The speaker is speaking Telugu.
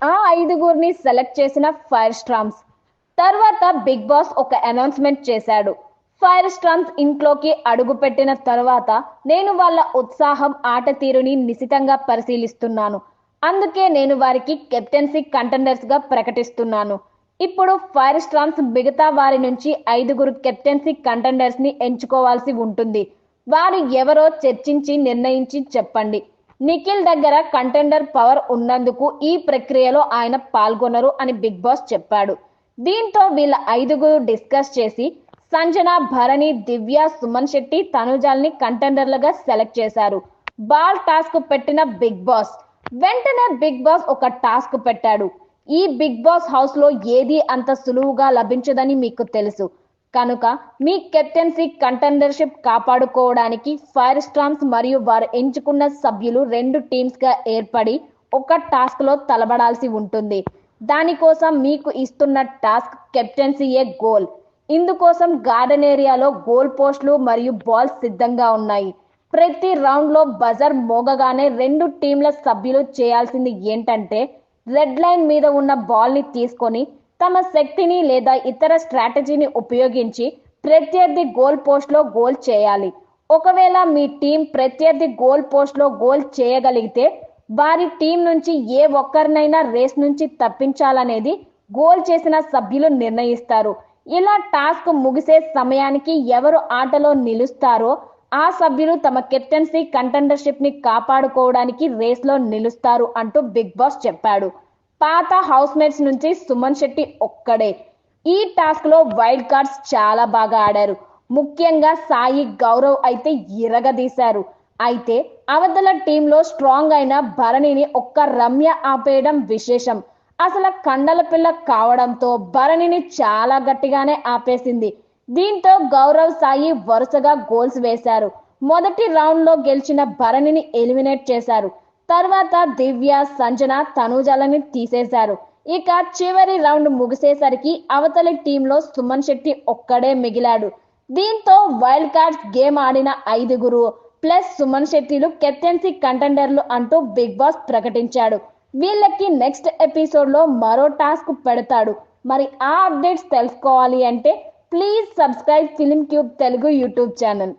ఆ ఐదుగురిని సెలెక్ట్ చేసిన ఫైర్ స్టార్మ్స్. తర్వాత బిగ్ బాస్ ఒక అనౌన్స్మెంట్ చేశాడు. ఫైర్ స్టార్మ్స్ ఇంట్లోకి అడుగుపెట్టిన తర్వాత నేను వాళ్ళ ఉత్సాహం, ఆట తీరుని నిశితంగా పరిశీలిస్తున్నాను. అందుకే నేను వారికి కెప్టెన్సీ కంటెండర్స్ గా ప్రకటిస్తున్నాను. ఇప్పుడు ఫైర్ స్టార్మ్స్ మిగతా వారి నుంచి ఐదుగురు కెప్టెన్సీ కంటెండర్స్ ని ఎంచుకోవాల్సి ఉంటుంది. వారు ఎవరో చర్చించి నిర్ణయించి చెప్పండి. నిఖిల్ దగ్గర కంటెండర్ పవర్ ఉన్నందుకు ఈ ప్రక్రియలో ఆయన పాల్గొనరు అని బిగ్ బాస్ చెప్పాడు. దీంతో వీళ్ళ ఐదుగురు డిస్కస్ చేసి సంజన, భరణి, దివ్య, సుమన్ శెట్టి, తనుజాల్ని కంటెండర్లుగా సెలెక్ట్ చేశారు. బాల్ టాస్క్ పెట్టిన బిగ్ బాస్ వెంటనే బిగ్ బాస్ ఒక టాస్క్ పెట్టాడు. ఈ బిగ్ బాస్ హౌస్ లో ఏది అంత సులువుగా లభించదని మీకు తెలుసు. కనుక మీ కెప్టెన్సీ కంటెండర్షిప్ కాపాడుకోవడానికి ఫైర్ స్టార్మ్స్ మరియు వారు ఎంచుకున్న సభ్యులు 2 టీమ్స్ గా ఏర్పడి ఒక టాస్క్ లో తలబడాల్సి ఉంటుంది. దానికోసం మీకు ఇస్తున్న టాస్క్ కెప్టెన్సీయే గోల్. ఇందుకోసం గార్డెన్ ఏరియాలో గోల్ పోస్టులు మరియు బాల్స్ సిద్ధంగా ఉన్నాయి. ప్రతి రౌండ్ లో బజర్ మోగగానే 2 టీంల సభ్యులు చేయాల్సింది ఏంటంటే రెడ్ లైన్ మీద ఉన్న బాల్ ని తీసుకొని తమ శక్తిని లేదా ఇతర స్ట్రాటజీని ఉపయోగించి ప్రత్యర్థి గోల్ పోస్ట్ లో గోల్ చేయాలి. ఒకవేళ మీ టీం ప్రత్యర్థి గోల్ పోస్ట్ లో గోల్ చేయగలిగితే వారి టీం నుంచి ఏ ఒక్కరినైనా రేస్ నుంచి తప్పించాలనేది గోల్ చేసిన సభ్యులు నిర్ణయిస్తారు. ఇలా టాస్క్ ముగిసే సమయానికి ఎవరు ఆటలో నిలుస్తారో ఆ సభ్యులు తమ కెప్టెన్సీ కంటెండర్షిప్ ని కాపాడుకోవడానికి రేస్ లో నిలుస్తారు అంటూ బిగ్ బాస్ చెప్పాడు. పాత హౌస్ మేట్స్ నుంచి సుమన్ శెట్టి ఒక్కడే ఈ టాస్క్ లో వైల్డ్ కార్డ్స్ చాలా బాగా ఆడారు. ముఖ్యంగా సాయి, గౌరవ్ అయితే ఇరగదీశారు. అయితే అవతల టీంలో స్ట్రాంగ్ అయిన భరణిని ఒక్క రమ్య ఆపేయడం విశేషం. అసలు కండల పిల్ల కావడంతో భరణిని చాలా గట్టిగానే ఆపేసింది. దీంతో గౌరవ్, సాయి వరుసగా గోల్స్ వేశారు. మొదటి రౌండ్ లో గెలిచిన భరణిని ఎలిమినేట్ చేశారు. తర్వాత దివ్య, సంజన, తనూజాలని తీసేశారు. ఇక చివరి రౌండ్ ముగిసేసరికి అవతలి టీంలో సుమన్ శెట్టి ఒక్కడే మిగిలాడు. దీంతో వైల్డ్ కార్డ్స్ గేమ్ ఆడిన ఐదుగురు ప్లస్ సుమన్ శెట్టిలు కెప్టెన్సీ కంటెండర్లు అంటూ బిగ్ బాస్ ప్రకటించాడు. వీళ్ళకి నెక్స్ట్ ఎపిసోడ్ లో మరో టాస్క్ పెడతాడు. మరి ఆ అప్డేట్స్ తెలుసుకోవాలి అంటే please subscribe film cube Telugu YouTube channel.